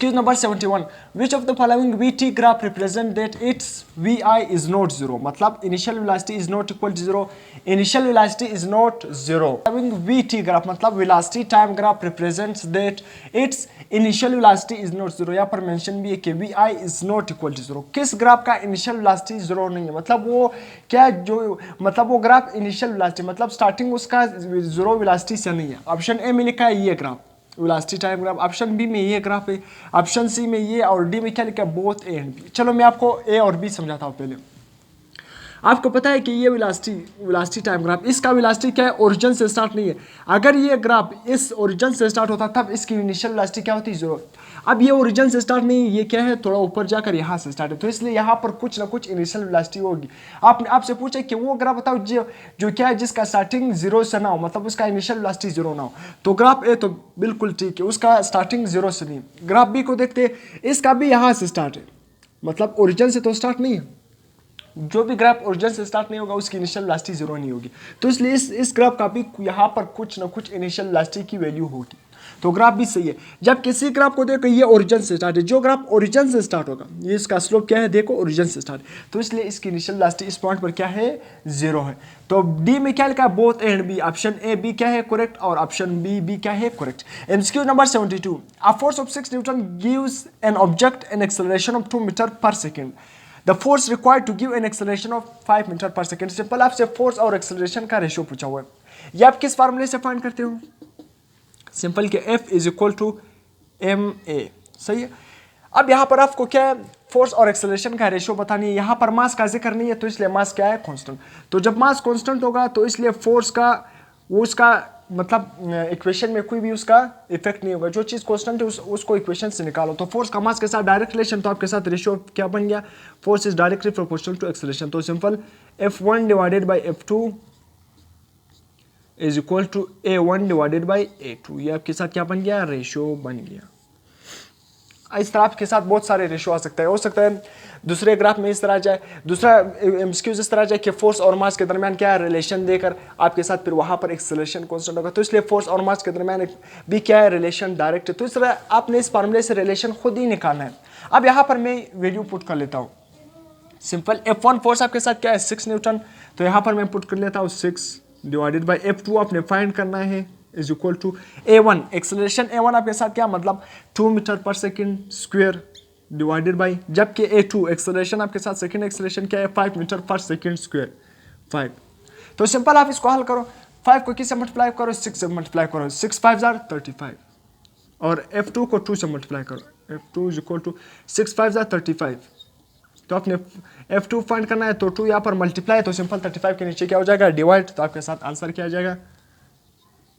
Question number 71. Which of the following VT graph represent that its VI is not zero? मतलब initial velocity is not equal to zero. Initial velocity is not zero. Following VT graph मतलब velocity time graph represents that its initial velocity is not zero. यहाँ पर mention भी है कि VI is not equal to zero. किस graph का initial velocity zero नहीं है? मतलब वो क्या जो मतलब वो ग्राफ initial velocity मतलब starting उसका zero velocity से नहीं है. ऑप्शन ए में लिखा है ये graph velocity time graph, option B में ये ग्राफ है, ऑप्शन सी में ये, और डी में क्या लिखा है बोथ ए एंड बी। चलो मैं आपको ए और बी समझाता हूँ। पहले आपको पता है कि ये वेलोसिटी टाइम ग्राफ, इसका वेलोसिटी क्या है ओरिजिन से स्टार्ट नहीं है। अगर ये ग्राफ इस ओरिजिन से स्टार्ट होता तब इसकी इनिशियल वेलोसिटी क्या होती जीरो। अब ये ओरिजिन से स्टार्ट नहीं है, ये क्या है थोड़ा ऊपर जाकर यहाँ से स्टार्ट है, तो इसलिए यहाँ पर कुछ ना कुछ इनिशियल वेलोसिटी होगी। आपने आपसे पूछा कि वो ग्राफ बताओ जो क्या है जिसका स्टार्टिंग जीरो से ना हो, मतलब उसका इनिशियल वेलोसिटी जीरो ना हो। तो ग्राफ ए तो बिल्कुल ठीक है, उसका स्टार्टिंग जीरो से नहीं। ग्राफ बी को देखते, इसका भी यहाँ से स्टार्ट है, मतलब ओरिजिन से तो स्टार्ट नहीं है। जो भी ग्राफ ओरिजिन से स्टार्ट नहीं होगा उसकी इनिशियल वेलोसिटी जीरो नहीं होगी, तो इसलिए इस ग्राफ का भी यहाँ पर कुछ ना कुछ इनिशियल वेलोसिटी की वैल्यू होगी। तो ग्राफ भी सही है। जब किसी ग्राफ को देखो ये ओरिजिन से स्टार्ट है, जो ग्राफ ओरिजिन से स्टार्ट होगा ये इसका स्लोप क्या है देखो ओरिजिन से स्टार्ट, तो इसलिए इसकी इनिशियल वेलोसिटी इस पॉइंट पर क्या है जीरो है। तो डी में क्या लिखा है both A and B, option A B क्या है करेक्ट और ऑप्शन बी बी क्या है correct. MCQ number 72, a force of 6 Newton gives an object an acceleration of 2 metre पर second. The force required to give an acceleration of 5 metre पर second. Simple आपसे force और acceleration का ratio पूछा हुआ है। ये आप किस फार्मूले से फाइंड करते हो? सिंपल के F is equal to ma, सही है। अब यहाँ पर आपको क्या है फोर्स और एक्सेलरेशन का रेशियो बतानी है। यहाँ पर मास का जिक्र नहीं है, तो इसलिए मास क्या है कांस्टेंट। तो जब मास कांस्टेंट होगा तो इसलिए फोर्स का वो उसका मतलब इक्वेशन में कोई भी उसका इफेक्ट नहीं होगा। जो चीज़ कांस्टेंट है उसको इक्वेशन से निकालो। तो फोर्स का मास के साथ डायरेक्ट रिलेशन, तो आपके साथ रेशियो क्या बन गया force is directly proportional to acceleration. तो simple F1 divided by F2 is equal to A1 divided by A2। ये आपके साथ क्या बन गया रेशियो बन गया। इस तरह आपके साथ बहुत सारे रेशियो आ सकते हैं। हो सकता है दूसरे ग्राफ में इस तरह जाए, दूसरा एमसीक्यूज इस तरह जाए कि फोर्स और मास के दरमियान क्या है रिलेशन देकर आपके साथ फिर वहाँ पर एक्सेलरेशन कांस्टेंट होगा, तो इसलिए फोर्स और मास के दरमियान भी क्या है रिलेशन डायरेक्ट है। तो इस तरह आपने इस फार्मूले से रिलेशन खुद ही निकालना है। अब यहाँ पर मैं वैल्यू पुट कर लेता हूँ। सिंपल F1 फोर्स आपके साथ क्या है 6 न्यूटन, तो यहाँ पर मैं पुट कर लेता हूँ 6 डिवाइडेड बाई F2 आपने फाइंड करना है is equal to A1 acceleration A1 आपके साथ क्या मतलब 2 मीटर पर सेकेंड स्क्वायर डिवाइडेड बाई, जबकि A2 एक्सेलरेशन आपके साथ सेकेंड एक्सेलरेशन क्या है 5 मीटर पर सेकेंड स्क्वायर 5। तो सिंपल आप इसको हल करो, 5 को किससे मल्टीप्लाई करो 6 से मल्टीप्लाई करो, 6 5 जार 35 और F2 को 2 से मल्टीप्लाई करो, F2 is equal to 6 5 jar 35। तो आपने F2 फाइंड करना है तो 2 यहाँ पर मल्टीप्लाई, तो सिंपल 35 के नीचे क्या हो जाएगा डिवाइड, तो आपके साथ आंसर क्या आ जाएगा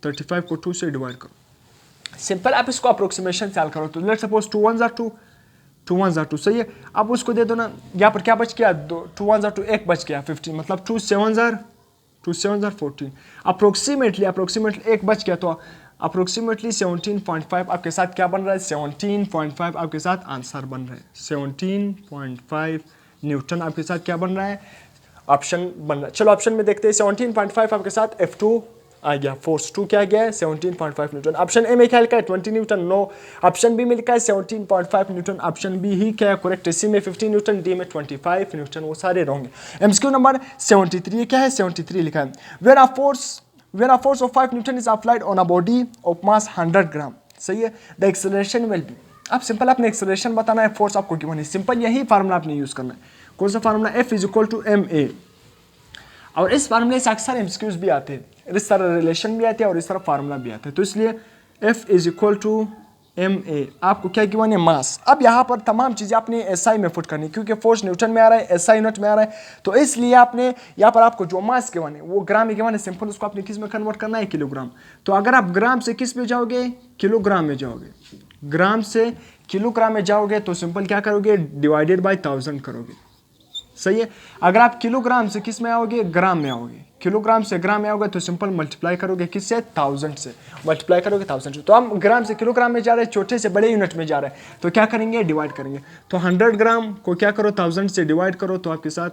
35 को 2 से डिवाइड करो। सिंपल आप इसको अप्रोक्सीमेशन से हल करो। तो लेट्स सपोज 2 1 जार 2 2 1 जार 2 सही है। अब उसको दे दो ना, यहाँ पर क्या बच गया 2 1 जार 2 1 बच गया 15, मतलब 2 7 जार 14। अप्रोक्सीमेटली 1 बच गया, तो अप्रोक्सीमेटली 17.5 आपके साथ क्या बन रहा है 17.5 आपके साथ आंसर बन रहा है 17.5 न्यूटन आपके साथ क्या बन रहा है ऑप्शन बन रहा है। चलो ऑप्शन में देखते हैं 17.5 आपके साथ F2 आ गया, फोर्स 2 क्या गया है 17.5 न्यूटन। ऑप्शन ए में क्या लिखा है 20 न्यूटन, नो। ऑप्शन बी में लिखा है 17.5 न्यूटन, ऑप्शन बी ही क्या है करेक्ट। सी में 15 न्यूटन, डी में 25 न्यूटन, वो सारे रॉन्ग है। एमसीक्यू नंबर 73, ये क्या है 73 लिखा है where a force of 5 newton is applied on a body of mass 100 gram, सही है। द एक्सेलरेशन विल बी, अब सिंपल आपने एक्सेलरेशन बताना है, फोर्स आपको गिवन है, सिंपल यही फार्मूला आपने यूज करना है। कौन सा formula F is equal to ma, और इस फार्मूले से अक्सर एमसीक्यूज भी आते हैं, इस तरह रिलेशन भी आते हैं और इस तरह फार्मूला भी आता है। तो इसलिए F is equal to ma, आपको क्या गिवन है मास। अब यहाँ पर तमाम चीज़ें आपने SI में पुट करनी, क्योंकि फोर्स न्यूटन में आ रहा है SI यूनिट में आ रहा है, तो इसलिए आपने यहाँ पर आपको जो मास गिवन है वो ग्राम में गिवन है, सिंपल उसको आपने किस में कन्वर्ट करना है किलोग्राम। तो अगर आप ग्राम से किस में जाओगे किलोग्राम में जाओगे, ग्राम से किलोग्राम में जाओगे तो सिंपल क्या करोगे डिवाइडेड बाई 1000 करोगे, सही है। अगर आप किलोग्राम से किस में आओगे ग्राम में आओगे, किलोग्राम से ग्राम में आओगे तो सिंपल मल्टीप्लाई करोगे किससे 1000 से, मल्टीप्लाई करोगे 1000 से। तो हम ग्राम से किलोग्राम में जा रहे हैं, छोटे से बड़े यूनिट में जा रहे हैं, तो क्या करेंगे डिवाइड करेंगे। तो 100 ग्राम को क्या करो 1000 से डिवाइड करो, तो आपके साथ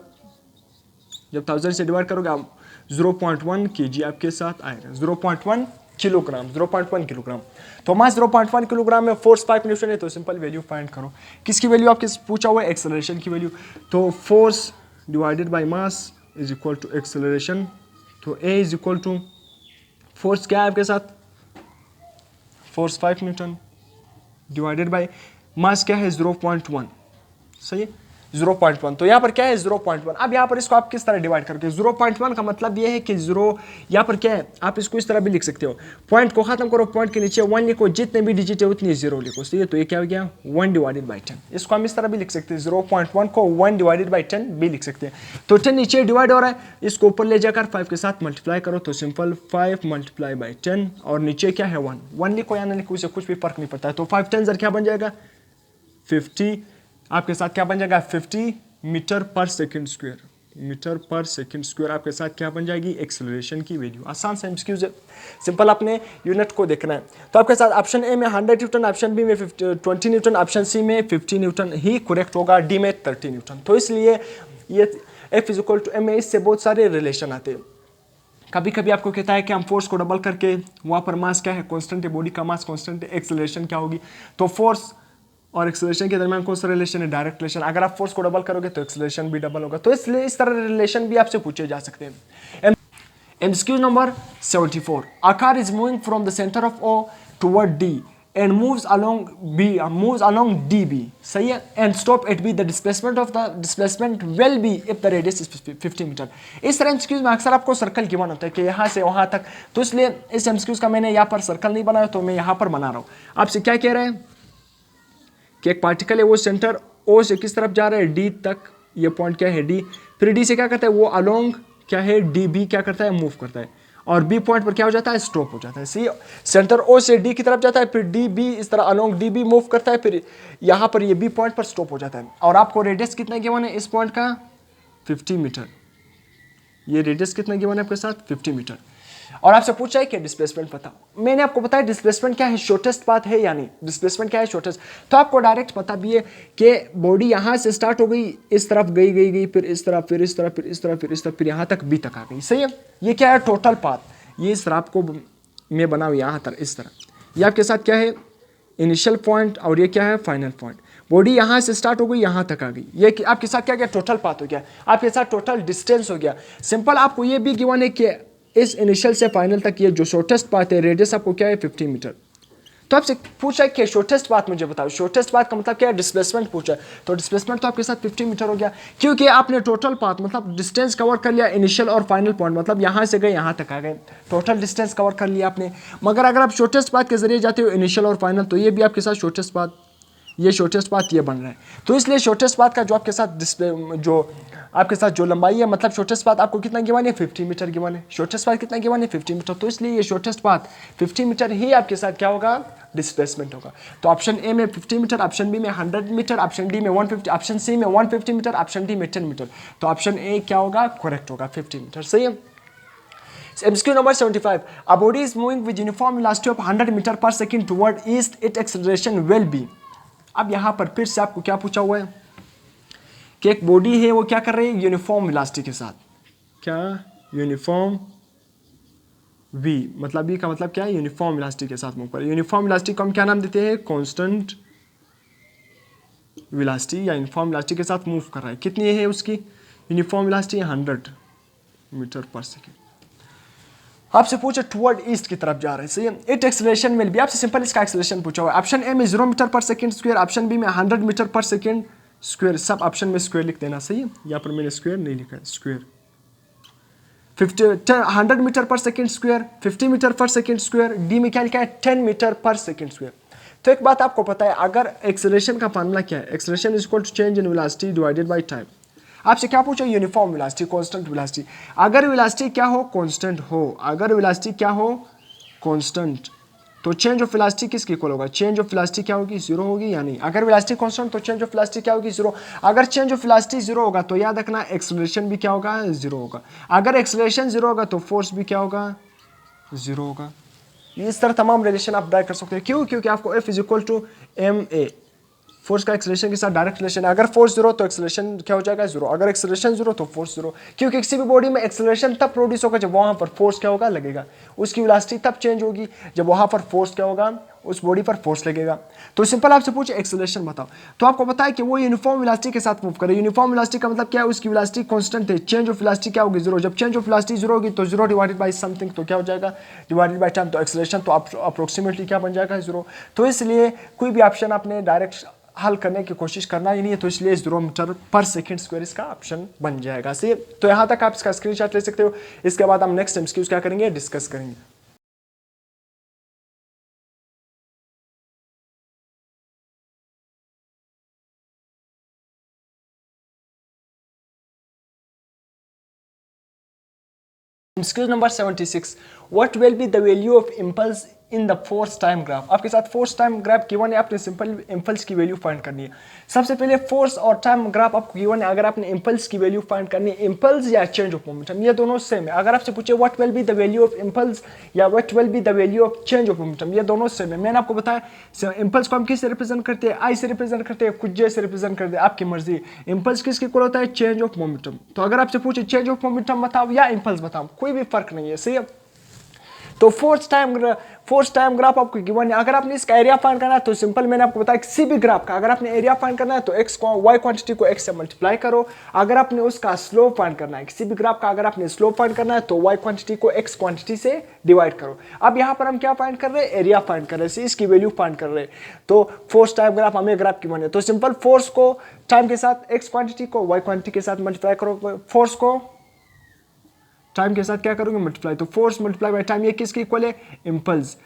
जब 1000 से डिवाइड करोगे आप 0.1 kg आपके साथ आएगा, 0.1 किलोग्राम, 0.1 किलोग्राम। तो मास 0.1 किलोग्राम में फोर्स 5 न्यूटन है, तो सिंपल वैल्यू फाइंड करो। किसकी वैल्यू आपके पूछा हुआ है? एक्सेलरेशन की वैल्यू। तो force divided by mass is equal to acceleration. तो A is equal to force क्या है आपके साथ? Force 5 newton divided by mass क्या है? 0.1। सही है, 0.1। तो यहाँ पर क्या है? 0.1। अब यहाँ पर इसको आप किस तरह डिवाइड करके, 0.1 का मतलब ये है कि 0 यहाँ पर क्या है, आप इसको इस तरह भी लिख सकते हो। पॉइंट को खत्म करो, पॉइंट के नीचे 1 लिखो, जितने भी डिजिट है उतनी 0 लिखो। सही है, तो ये क्या हो गया? 1 डिवाइडेड बाई 10। इसको हम इस तरह भी लिख सकते हैं, 0.1 को 1 डिवाइडेड बाई 10 भी लिख सकते हैं। तो 10 नीचे डिवाइड हो रहा है, इसको ऊपर ले जाकर 5 के साथ मल्टीप्लाई करो, तो सिंपल 5 मल्टीप्लाई बाई 10 और नीचे क्या है? 1 लिखो या ना लिखो, इससे कुछ भी फर्क नहीं पड़ता है। तो 5 10 क्या बन जाएगा? 50। आपके साथ क्या बन जाएगा? 50 मीटर पर सेकंड स्क्वायर। मीटर पर सेकंड स्क्वायर आपके साथ क्या बन जाएगी? एक्सेलरेशन की वैल्यू। आसान सा एमसीक्यूज है, सिंपल आपने यूनिट को देखना है। तो आपके साथ ऑप्शन ए में 100 न्यूटन, ऑप्शन बी में 20 न्यूटन, ऑप्शन सी में 50 न्यूटन ही करेक्ट होगा, डी में 30 न्यूटन। तो इसलिए ये F is equal to M, इससे बहुत सारे रिलेशन आते हैं। कभी कभी आपको कहता है कि हम फोर्स को डबल करके, वहाँ पर मास क्या है? कॉन्स्टेंट है, बॉडी का मास कॉन्स्टेंट है, एक्सेलरेशन क्या होगी? तो फोर्स और एक्सेलरेशन के दरमियान कौन सा रिलेशन है? Direct relation. अगर आप फोर्स को डबल करोगे तो एक्सेलरेशन भी डबल होगा। तो इसलिए इस तरह रिलेशन भी आपसे पूछे जा सकते हैं। MCQ number 74, a car is moving from the center of O toward D and moves along DB, सही है, and stop at B. The displacement will be if the radius is 50 metre. इस तरह एमसीक्यूज में अक्सर आपको circle given होता है कि यहाँ से वहाँ तक, तो इसलिए इस एमसीक्यूज का मैंने यहाँ पर सर्कल नहीं बनाया, तो मैं यहाँ पर बना रहा हूँ। आपसे क्या कह रहे हैं कि एक पार्टिकल है, वो सेंटर ओ से किस तरफ जा रहा है? डी तक। ये पॉइंट क्या है? डी। फिर डी से क्या करता है? वो अलोंग क्या है? डी बी क्या करता है? मूव करता है। और बी पॉइंट पर क्या हो जाता है? स्टॉप हो जाता है। सी सेंटर ओ से डी की तरफ जाता है, फिर डी बी इस तरह अलोंग डी बी मूव करता है, फिर यहाँ पर ये बी पॉइंट पर स्टॉप हो जाता है। और आपको रेडियस कितना गिवन है इस पॉइंट का? 50 मीटर। ये रेडियस कितना गिवन है आपके साथ? 50 मीटर। और आपसे पूछा है कि डिस्प्लेसमेंट बताओ। मैंने आपको बताया डिस्प्लेसमेंट क्या है, शॉर्टेस्ट पाथ है या नहीं। डिस्प्लेसमेंट क्या है? शॉर्टेस्ट। तो आपको डायरेक्ट पता भी है कि बॉडी यहाँ से स्टार्ट हो गई, इस तरफ गई, फिर इस तरफ, फिर इस तरफ, फिर इस तरफ, फिर इस तरफ, फिर यहाँ तक बी तक आ गई। सही है, ये क्या है? Total path. ये इस तरह आपको मैं बनाऊँ यहाँ तक, इस तरह। ये आपके साथ क्या है? इनिशियल पॉइंट, और ये क्या है? Final point. बॉडी यहाँ से स्टार्ट हो गई, यहाँ तक आ गई। ये आपके साथ क्या गया? टोटल पाथ हो गया, आपके साथ टोटल डिस्टेंस हो गया। सिंपल आपको ये भी गिवन है कि इस इनिशियल से फाइनल तक ये जो शॉर्टेस्ट पाथ है, रेडियस आपको क्या है? 50 मीटर। तो आपसे पूछा है कि शॉर्टेस्ट पाथ मुझे बताओ। शॉर्टेस्ट पाथ का मतलब क्या है? डिस्प्लेसमेंट पूछा है। तो डिस्प्लेसमेंट तो आपके साथ 50 मीटर हो गया, क्योंकि आपने टोटल पाथ मतलब डिस्टेंस कवर कर लिया, इनिशियल और फाइनल पॉइंट, मतलब यहाँ से गए यहाँ तक आ गए, टोटल डिस्टेंस कवर कर लिया आपने। मगर अगर आप शॉर्टेस्ट पाथ के जरिए जाते हो, इनिशियल और फाइनल, तो ये भी आपके साथ शॉर्टेस्ट पाथ, ये शॉर्टेस्ट पाथ ये बन रहा है। तो इसलिए शॉर्टेस्ट पाथ का जो आपके साथ जो लंबाई है, मतलब शॉर्टेस्ट पाथ आपको कितना गिवन है? 50 मीटर गिवन है। शॉर्टेस्ट पाथ कितना गिवन है? 50 मीटर। तो इसलिए ये शॉर्टेस्ट पाथ 50 मीटर ही आपके साथ क्या होगा? डिस्प्लेसमेंट होगा। तो ऑप्शन ए में 50 मीटर, ऑप्शन बी में 100 मीटर, ऑप्शन डी में 150, ऑप्शन सी में 150 मीटर, ऑप्शन डी में 10 मीटर। तो ऑप्शन ए क्या होगा? करेक्ट होगा, 50 मीटर। सही है। MCQ number 75, a body is moving with uniform velocity of 100 metre पर second toward east, its acceleration will be। अब यहाँ पर फिर से आपको क्या पूछा हुआ है कि एक बॉडी है, वो क्या कर रही है? यूनिफॉर्म वेलोसिटी के साथ। क्या? यूनिफॉर्म v, मतलब v का मतलब क्या है? यूनिफॉर्म वेलोसिटी के साथ मूव कर रही है। यूनिफॉर्म वेलोसिटी को हम क्या नाम देते हैं? कांस्टेंट वेलोसिटी, या यूनिफॉर्म वेलोसिटी के साथ मूव कर रहा है। कितनी है उसकी यूनिफॉर्म वेलोसिटी? 100 मीटर पर सेकेंड। आपसे पूछे टुवर्ड ईस्ट की तरफ जा रहे हैं। सही है। इट एक्सेलरेशन विल बी, आपसे सिंपल इसका एक्सेलरेशन पूछा हुआ है। ऑप्शन ए में 0 मीटर पर सेकंड स्क्वायर, ऑप्शन बी में 100 मीटर पर सेकंड स्क्वायर। सब ऑप्शन में स्क्वायर लिख देना। सही है, यहाँ पर मैंने स्क्वायर नहीं लिखा है, स्क्वायर। 100 मीटर पर सेकंड स्क्वायर, 50 मीटर पर सेकंड स्क्वायर। डी में क्या लिखा है? 10 मीटर पर सेकंड स्क्वायर। तो एक बात आपको पता है, अगर एक्सेलरेशन का फार्मूला क्या है? Acceleration is equal to change in velocity divided by time. आपसे क्या पूछा? Uniform velocity, constant velocity. अगर वेलोसिटी क्या हो? कांस्टेंट हो। अगर वेलोसिटी क्या हो? कांस्टेंट, तो चेंज ऑफ वेलोसिटी किसके इक्वल होगा? चेंज ऑफ वेलोसिटी क्या होगी? 0 होगी या नहीं? अगर वेलोसिटी कांस्टेंट तो चेंज ऑफ वेलोसिटी क्या होगी? 0। अगर चेंज ऑफ वेलोसिटी 0 होगा तो याद रखना एक्सेलरेशन भी क्या होगा? 0 होगा। अगर एक्सेलरेशन 0 होगा तो फोर्स भी क्या होगा? 0 होगा। इस तरह तमाम रिलेशन आप ड्रा कर सकते हो। क्यों? क्योंकि आपको F is equal to ma, force का एक्सेलरेशन के साथ डायरेक्ट रिलेशन है। अगर फोर्स जीरो तो एक्सेलरेशन क्या हो जाएगा, जीरो। अगर एक्सेलरेशन जीरो तो फोर्स जीरो, क्योंकि किसी भी बॉडी में एक्सेलरेशन तब प्रोड्यूस होगा जब वहां पर फोर्स क्या होगा, लगेगा। उसकी वेलोसिटी तब चेंज होगी जब वहां पर फोर्स क्या होगा, उस बॉडी पर फोर्स लगेगा। तो सिंपल आपसे पूछे एक्सेलरेशन बताओ, तो आपको पता है कि वो यूनिफॉर्म वेलोसिटी के साथ मूव करे। यूनिफॉर्म वेलोसिटी का मतलब क्या है, उसकी वेलोसिटी कांस्टेंट है, चेंज ऑफ वेलोसिटी क्या होगी, जीरो। जब चेंज ऑफ वेलोसिटी जीरो होगी तो जीरो डिवाइडेड बाय समथिंग, तो क्या हो जाएगा, डिवाइडेड बाय टाइम। तो एक्सेलरेशन तो अप्रोक्सीमेटली क्या बन जाएगा, जीरो। तो इसलिए कोई भी ऑप्शन आपने डायरेक्ट हल करने की कोशिश करना ही नहीं है, तो इसलिए 0 मीटर पर सेकंड स्क्वायर इसका ऑप्शन बन जाएगा। सही है, तो यहाँ तक आप इसका स्क्रीनशॉट ले सकते हो। इसके बाद हम नेक्स्ट एमसीक्यूज क्या करेंगे, डिस्कस करेंगे। Excuse number 76. What will be the value of impulse in the force time graph? आपके साथ फोर्स टाइम ग्राफ गिवन है, आपने सिंपल इम्पल्स की वैल्यू फाइंड करनी है। सबसे पहले फोर्स और टाइम ग्राफ आपको गिवन है, अगर आपने इम्पल्स की वैल्यू फाइंड करनी है, इम्पल्स या चेंज ऑफ मोमेंटम, ये दोनों सेम है। अगर आपसे पूछे what will be the value of impulse या what will be the value of change of momentum, ये दोनों सेम है। मैंने आपको बताया इम्पल्स को हम किससे रिप्रेजेंट करते हैं, आई से रिप्रेजेंट करते हैं, कुछ जे से रिप्रेजेंट करते हैं, आपकी मर्जी। इम्पल्स किसके इक्वल होता है, चेंज ऑफ मोमेंटम। तो अगर आपसे पूछे चेंज ऑफ मोमेंटम बताओ या इम्पल्स बताओ, कोई भी फर्क नहीं है। सही है, तो फोर्स टाइम ग्राफ आपको गिवन है। अगर आपने इसका एरिया फाइंड करना है तो सिंपल, मैंने आपको बताया किसी भी ग्राफ का अगर आपने एरिया फाइंड करना है तो एक्स को वाई क्वांटिटी को एक्स से मल्टीप्लाई करो। अगर आपने उसका स्लोप फाइंड करना है, किसी भी ग्राफ का अगर आपने स्लोप फाइंड करना है तो वाई क्वांटिटी को एक्स क्वांटिटी से डिवाइड करो। अब यहाँ पर हम क्या फाइंड कर रहे हैं, एरिया फाइंड कर रहे हैं, इसकी वैल्यू फाइंड कर रहे हैं। तो फोर्स टाइम ग्राफ हमें ग्राफ गिवन है, तो सिंपल फोर्स को टाइम के साथ एक्स क्वांटिटी को वाई क्वांटिटी के साथ मल्टीप्लाई करो, फोर्स को टाइम के साथ क्या करोगे, मल्टीप्लाई। तो फोर्स मल्टीप्लाई बाय टाइम, ये किसके इक्वल है, इम्पल्स।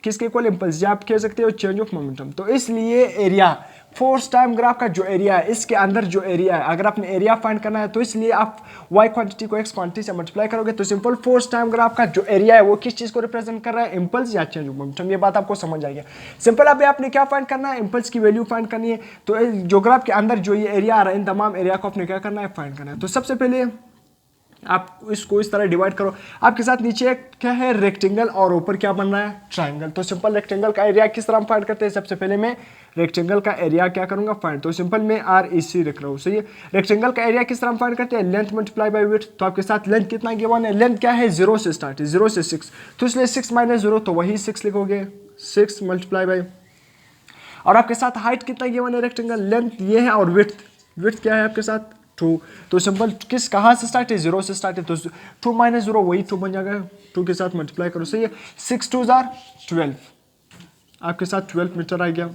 किसके इक्वल, इम्पल्स, या आप कह सकते हो चेंज ऑफ मोमेंटम। तो इसलिए एरिया, फोर्स टाइम ग्राफ का जो एरिया है, इसके अंदर जो एरिया है, अगर आपने एरिया फाइंड करना है तो इसलिए आप वाई क्वांटिटी को एक्स क्वांटिटी से मल्टीप्लाई करोगे। तो सिंपल फोर्स टाइम ग्राफ का जो एरिया है वो किस चीज को रिप्रेजेंट कर रहा है, इम्पल्स या चेंज ऑफ मोमेंटम। ये बात आपको समझ आएगी। सिंपल अभी आपने क्या फाइंड करना है, इम्पल्स की वैल्यू फाइंड करनी है। तो जो ग्राफ के अंदर जो ये एरिया आ रहा है, इन तमाम एरिया को आपने क्या करना है, फाइंड करना है। तो सबसे पहले आप इसको इस तरह डिवाइड करो। आपके साथ नीचे क्या है, रेक्टेंगल, और ऊपर क्या बन रहा है, ट्राइंगल। तो सिंपल रेक्टेंगल का एरिया किस तरह हम फाइंड करते हैं, सबसे पहले मैं रेक्टेंगल का एरिया क्या करूंगा, फाइंड। तो सिंपल मैं आर ई सी रख रहा हूँ। सही है, रेक्टेंगल का एरिया किस तरह हम फाइंड करते हैं, लेंथ मल्टीप्लाई बाय विड्थ। तो आपके साथ लेंथ कितना गिवन है, लेंथ क्या है, 0 से स्टार्ट है, 0 से 6, तो इसलिए 6 माइनस 0, तो वही 6 लिखोगे, 6 मल्टीप्लाई बाय। और आपके साथ हाइट कितना गिवन है, रेक्टेंगल लेंथ ये है, और विड्थ क्या है आपके साथ, 2। तो सिंपल किस कहाँ से स्टार्ट है, 0 से स्टार्ट है, तो 2 माइनस 0 वही 2 बन जाएगा, 2 के साथ मल्टीप्लाई करो। सही है, 6 2 जार 12, आपके साथ 12 मीटर आ गया।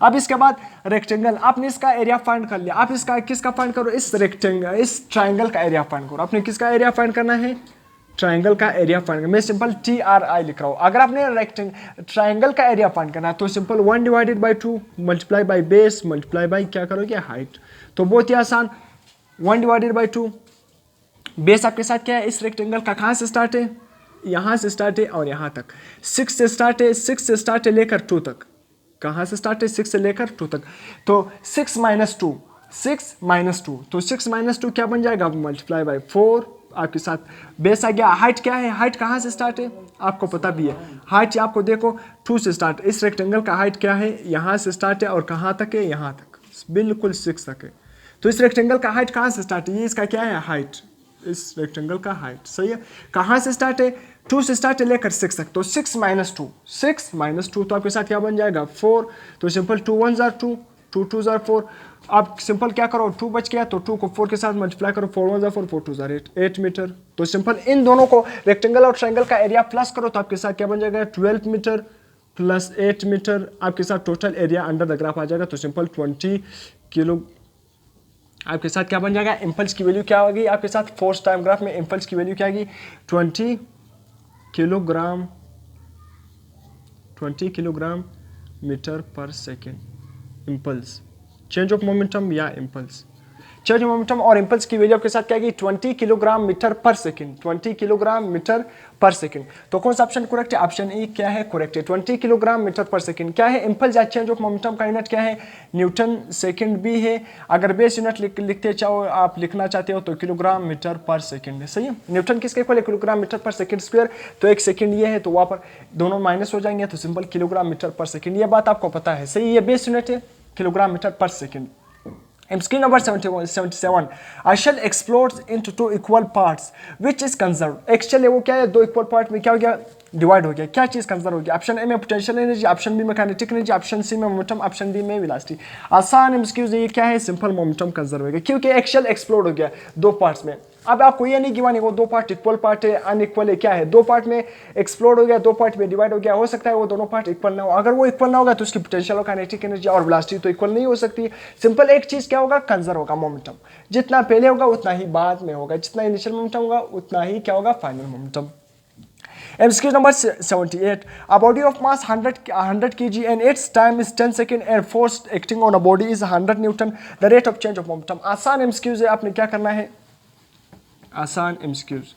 अब इसके बाद रेक्टेंगल, आपने इसका एरिया फाइंड कर लिया। आप इसका किसका फाइंड करो, इस रेक्टेंगल, इस ट्राइंगल का एरिया फाइंड करो। आपने किसका एरिया फाइंड करना है, ट्राइंगल का एरिया फाइंड करना। मैं सिंपल TRI लिख रहा हूँ। अगर आपने ट्राइंगल का एरिया फाइंड करना है तो simple 1 divided by 2 multiply by base multiply by क्या करोगे, हाइट। तो बहुत ही आसान, 1 डिवाइडेड बाई 2, बेस आपके साथ क्या है, इस रेक्टेंगल का कहाँ से स्टार्ट है, यहाँ से स्टार्ट है और यहाँ तक, 6 से स्टार्ट है, 6 से स्टार्ट है लेकर 2 तक। कहाँ से स्टार्ट है, 6 से लेकर 2 तक। तो 6 माइनस 2, 6 माइनस 2, तो 6 माइनस 2 क्या बन जाएगा, मल्टीप्लाई बाई 4। आपके साथ बेस आ गया। हाइट क्या है, हाइट कहाँ से स्टार्ट है, आपको पता भी है। हाइट आपको देखो 2 से स्टार्ट, इस रेक्टेंगल का हाइट क्या है, यहाँ से स्टार्ट है और कहाँ तक है, यहाँ तक, बिल्कुल 6 तक है। तो इस रेक्टेंगल का हाइट कहाँ से स्टार्ट है, ये इसका क्या है, हाइट, इस रेक्टेंगल का हाइट। सही है, कहाँ से स्टार्ट है, 2 से स्टार्ट है लेकर 6 तक। तो 6 माइनस 2, 6 माइनस 2, तो आपके साथ क्या बन जाएगा, 4। तो सिंपल 2 1 जार 2, 2 2 जार 4। आप सिंपल क्या करो, 2 बच गया तो 2 को 4 के साथ मल्टीप्लाई करो, 4 1 जार 4, 4 2 जार 8, 8 मीटर। तो सिंपल इन दोनों को रेक्टेंगल और ट्राइंगल का एरिया प्लस करो तो आपके साथ क्या बन जाएगा, 12 मीटर प्लस 8 मीटर। आपके साथ total area under the graph आ जाएगा। तो सिंपल 20 किलो आपके साथ क्या बन जाएगा, इम्पल्स की वैल्यू क्या होगी आपके साथ, फोर्स टाइम ग्राफ में इम्पल्स की वैल्यू क्या आएगी, 20 किलोग्राम, 20 किलोग्राम मीटर पर second. Impulse, change of momentum या इम्पल्स, चेंज ऑफ मोमेंटम और इम्पल्स की वैल्यू आपके साथ क्या आएगी, 20 किलोग्राम मीटर पर सेकेंड, 20 किलोग्राम मीटर पर सेकेंड। तो कौन सा ऑप्शन करेक्ट है, ऑप्शन ए क्या है, करेक्ट है, 20 किलोग्राम मीटर पर सेकेंड। क्या है, इम्पल्स या चेंज ऑफ मोमेंटम का यूनिट क्या है, न्यूटन सेकेंड भी है। अगर बेस यूनिट लिखते चाहो, आप लिखना चाहते हो तो किलोग्राम मीटर पर सेकेंड है। सही है, न्यूटन किसके इक्वल है, किलोग्राम मीटर पर सेकेंड स्क्वायर। तो 1 सेकेंड ये है तो वहाँ पर दोनों माइनस हो जाएंगे, तो सिंपल किलोग्राम मीटर पर सेकेंड, ये बात आपको पता है। सही, ये बेस यूनिट है। किलोग्राम मीटर पर second. MCQ number 77, a shell explodes into two equal parts which is conserved। एक shell है वो क्या है, दो इक्वल पार्ट में क्या हो गया, डिवाइड हो गया, क्या चीज कंजर्व हो गया। ऑप्शन ए में पोटेंशियल एनर्जी, ऑप्शन बी में काइनेटिक एनर्जी, ऑप्शन सी में मोमेंटम, ऑप्शन डी में वेलोसिटी। आसान एमसीक्यूज ये क्या है, सिंपल मोमेंटम कंजर्व हो गया क्योंकि एक शेल एक्सप्लोड हो गया दो पार्ट्स में। अब आपको ये नहीं गिवाने वो दो पार्ट इक्वल पार्ट है अनइक्वल है, क्या है, दो पार्ट में एक्सप्लोड हो गया, दो पार्ट में डिवाइड हो गया, हो सकता है वो दोनों पार्ट इक्वल ना हो। अगर वो इक्वल ना होगा तो उसकी पोटेंशियल और काइनेटिक एनर्जी और वेलोसिटी तो इक्वल नहीं हो सकती। सिंपल एक चीज क्या होगा, कंजर्व होगा मोमेंटम, जितना पहले होगा उतना ही बाद में होगा, जितना इनिशियल मोमेंटम होगा उतना ही क्या होगा, final momentum. MCQ number 78, a body of mass 100 kg and its time is 10 seconds and force acting on a body is 100 Newton, the rate of change of momentum। आसान MCQs है, आपने क्या करना है, आसान MCQs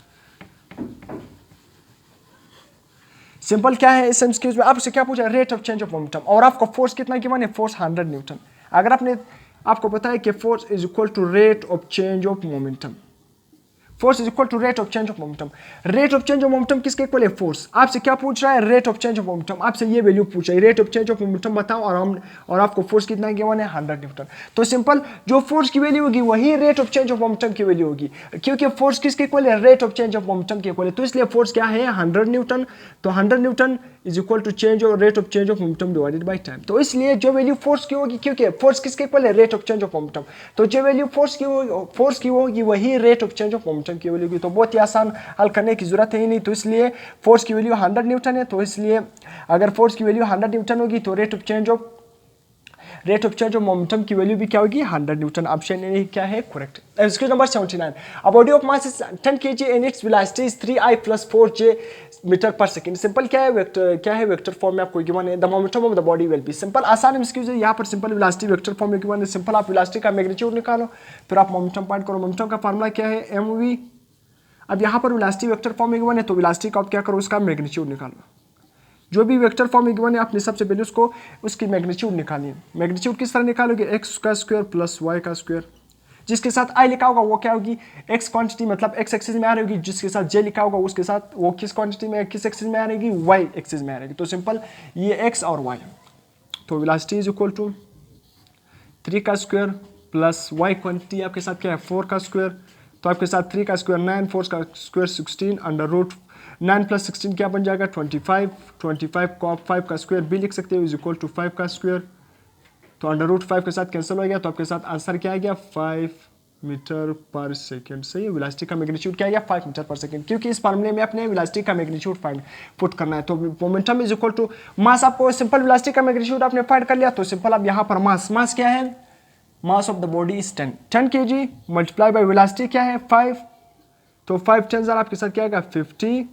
सिंपल क्या है इस MCQs में आपसे क्या पूछा, rate of change of momentum, और आपको फोर्स कितना गिवन है, फोर्स 100 न्यूटन। अगर आपको पता है कि force is equal to rate of change of momentum, force is equal to rate of change of momentum. Rate of change of momentum किसके इक्वल है, फोर्स। आपसे क्या पूछ रहा है, rate of change of momentum, आपसे ये वैल्यू पूछ रहा है, rate of change of momentum बताओ, और आपको फोर्स कितना गिवन है, 100 न्यूटन। तो सिंपल जो फोर्स की वैल्यू होगी वही rate of change of momentum की वैल्यू होगी, क्योंकि फोर्स किसके इक्वल है, rate of change of momentum के इक्वल है। तो इसलिए फोर्स क्या है, 100 न्यूटन। तो 100 Newton is equal to change और rate of change of momentum divided by time. तो इसलिए जो वैल्यू फोर्स की होगी, क्योंकि फोर्स किसके इक्वल है, rate of change of momentum, तो जो वैल्यू फोर्स की होगी वही rate of change of momentum की वैल्यू होगी। तो बहुत ही आसान, हल करने की जरूरत है ही नहीं। तो इसलिए फोर्स की वैल्यू 100 न्यूटन है, तो इसलिए अगर फोर्स की वैल्यू 100 न्यूटन होगी तो rate of change of momentum की वैल्यू भी क्या होगी, 100 न्यूटन। ऑप्शन ए क्या है correct. MCQ number 79, a body of mass is 10 kg and its velocity is 3i plus 4j metre पर सेकंड। सिंपल क्या है, वेक्टर फॉर्म में आपको गिवन है, the momentum of the body will be. Simple आसान MCQ है, यहाँ पर सिंपल वेलोसिटी वेक्टर फॉर्म में गिवन है। सिंपल आप वेलोसिटी का मैग्नीट्यूड निकालो, फिर आप मोमेंटम फाइंड करो। मोमेंटम का फार्मूला क्या है, mv। अब यहाँ पर वेलोसिटी वेक्टर फॉर्म में गिवन है, तो वेलोसिटी का आप क्या करो, उसका मैग्नीट्यूड निकालो। जो भी वेक्टर फॉर्म में गिवन है आपने सबसे पहले उसकी मैग्नीट्यूड निकालनी है। मैग्नीट्यूड किस तरह निकालोगे, x का स्क्वायर प्लस y का स्क्वायर, जिसके साथ i लिखा होगा वो क्या होगी, x क्वांटिटी मतलब x एक्सिस में आ रही होगी, जिसके साथ j लिखा होगा उसके साथ वो किस क्वांटिटी में, किस एक्सिस में आ रहेगी, y एक्सिस में आ रहेगी। तो सिंपल ये x और y, तो वेलोसिटी इज इक्वल टू 3 का स्क्वायर प्लस y क्वांटिटी आपके साथ क्या है, 4 का स्क्वायर, तो आपके साथ 3 का स्क्वायर 9, 4 का स्क्वायर 16, अंडर रूट 9 प्लस 16 क्या बन जाएगा, 25 को आप 5 का स्क्वायर भी लिख सकते हो, इज इक्वल टू 5 का स्क्वायर, तो अंडर रूट 5 के साथ कैंसिल हो गया, तो आपके साथ आंसर क्या आ गया, 5 मीटर पर सेकेंड। सही है, वेलोसिटी का मैग्नीट्यूड क्या आ गया, 5 मीटर पर सेकेंड, क्योंकि इस फार्मूले में अपने वेलोसिटी का मैग्नीट्यूड फाइंड पुट करना है। तो momentum is equal to mass, आपको सिंपल वेलोसिटी का मैग्नीट्यूड आपने फाइंड कर लिया, तो सिंपल अब यहाँ पर मास क्या है, mass of the body is 10 kg multiply by velocity क्या है 5, तो 5 10 आपके साथ क्या आएगा 50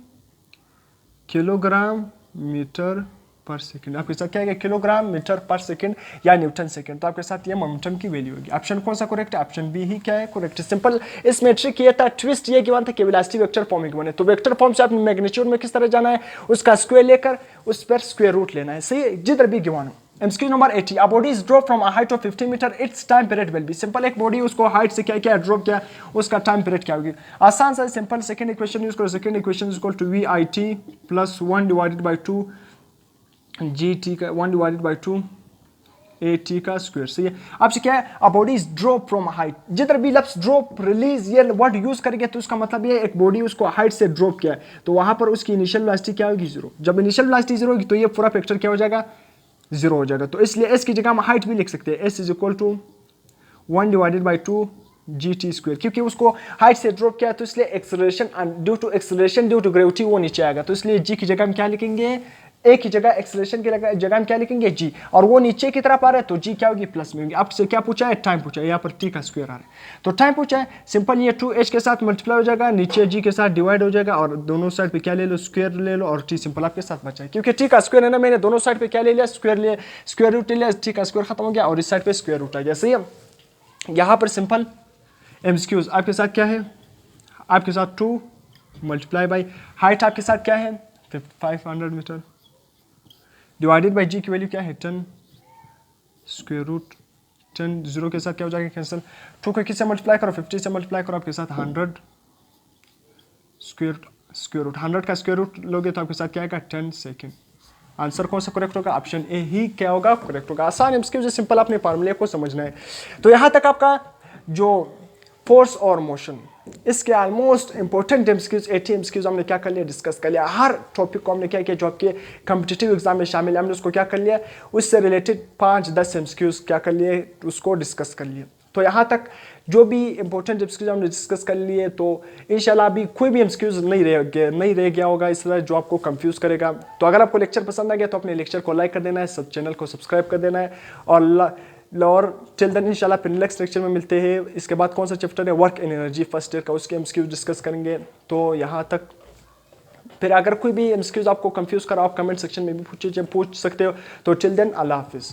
किलोग्राम मीटर पर सेकंड। आपके साथ क्या आएगा, किलोग्राम मीटर पर सेकंड या न्यूटन सेकंड। तो आपके साथ ये मोमेंटम की वैल्यू होगी। ऑप्शन कौन सा करेक्ट है, ऑप्शन बी ही क्या है करेक्ट। सिंपल इस मैट्रिक ये था, ट्विस्ट ये गिवन था कि वेलोसिटी वेक्टर फॉर्म में बने, तो वेक्टर फॉर्म से आपने मैग्नीट्यूड में किस तरह जाना है, उसका स्क्वायर लेकर उस पर स्क्वायर रूट लेना है। सही है, जिधर भी गिवन हो। MCQ number 80, a body is dropped from a height of 50 metre, its time period will be। Simple एक बॉडी उसको हाइट से क्या ड्रॉप किया, उसका टाइम पीरियड क्या होगी। आसान सा सिंपल सेकंड इक्वेशन यूज करो। Second equation is equal to VIT plus 1 divided by 2 GT का 1 डिवाइडेड बाय 2 AT का स्क्वायर। सही है, आपसे क्या है, a body is dropped from a height, जिधर भी लफ्ज ड्रॉप रिलीज ये वर्ड यूज करेंगे तो उसका मतलब ये एक बॉडी उसको हाइट से ड्रॉप किया है, तो वहां पर उसकी इनिशियल वेलोसिटी क्या होगी, 0। जब इनिशियल वेलोसिटी 0 होगी तो ये पूरा फैक्टर क्या हो जाएगा, 0 हो जाएगा। तो इसलिए s की जगह हम हाइट भी लिख सकते हैं, s is equal to 1 divided by 2 GT square, क्योंकि उसको हाइट से ड्रॉप किया तो इसलिए एक्सेलरेशन ड्यू टू ग्रेविटी वो नीचे आएगा, तो इसलिए g की जगह हम क्या लिखेंगे, a की जगह एक्सेलरेशन की जगह हम क्या लिखेंगे g, और वो नीचे की तरफ आ रहा है तो g क्या होगी, प्लस में होगी। आपसे क्या पूछा है, टाइम पूछा है, यहाँ पर t का स्क्वायर आ रहा है तो टाइम पूछा है। सिंपल ये 2h के साथ मल्टीप्लाई हो जाएगा, नीचे g के साथ डिवाइड हो जाएगा, और दोनों साइड पे क्या ले लो, स्क्वायर ले लो, और t सिंपल आपके साथ बचा है, क्योंकि t का स्क्वायर है ना, मैंने दोनों साइड पे क्या ले लिया, स्क्वायर रूट ले लिया, t का स्क्वायर खत्म हो गया और इस साइड पे स्क्वायर रूट आ गया। सही है, यहाँ पर सिंपल MCQs आपके साथ क्या है, आपके साथ 2 मल्टीप्लाई बाई हाइट आपके साथ क्या है 500 मीटर डिवाइडेड बाई g की वैल्यू क्या है 10 स्क्वायर रूट 10, 0 के साथ क्या हो जाएगा कैंसिल, 2 को किससे मल्टीप्लाई करो, 50 से मल्टीप्लाई करो, आपके साथ 100 स्क्वायर रूट 100 का स्क्वायर रूट लोगे तो आपके साथ क्या आएगा 10 सेकेंड। आंसर कौन सा करेक्ट होगा? ऑप्शन ए ही क्या होगा? करेक्ट होगा। आसान एमसीक्यू, सिंपल, अपने फार्मूले को समझना है। तो यहाँ तक आपका जो फोर्स और मोशन, इसके ऑलमोस्ट इंपॉर्टेंट एमसीक्यूज 80 एमसीक्यूज हमने क्या कर लिया? डिस्कस कर लिया। हर टॉपिक को हमने क्या किया जो आपके कॉम्पिटिटिव एग्जाम में शामिल है, हमने उसको क्या कर लिया? उससे रिलेटेड 5-10 एमसीक्यूज क्या कर लिए? उसको डिस्कस कर लिए। तो यहाँ तक जो भी इंपॉर्टेंट एमसीक्यूज हमने डिस्कस कर लिए, तो इंशाल्लाह अभी कोई भी एमसीक्यूज नहीं रह गया होगा इस तरह जो आपको कंफ्यूज करेगा। तो अगर आपको लेक्चर पसंद आ गया तो अपने लेक्चर को लाइक कर देना है, सब चैनल को सब्सक्राइब कर देना है, और टिल देन इंशाल्लाह फिर नेक्स्ट लेक्चर में मिलते हैं। इसके बाद कौन सा चैप्टर है? Work and energy first year का, उसके एमसीक्यूज डिस्कस करेंगे। तो यहाँ तक फिर अगर कोई भी एमसीक्यूज आपको कंफ्यूज करा, आप कमेंट सेक्शन में भी पूछ सकते हो। तो टिल देन अल्लाह हाफिज़।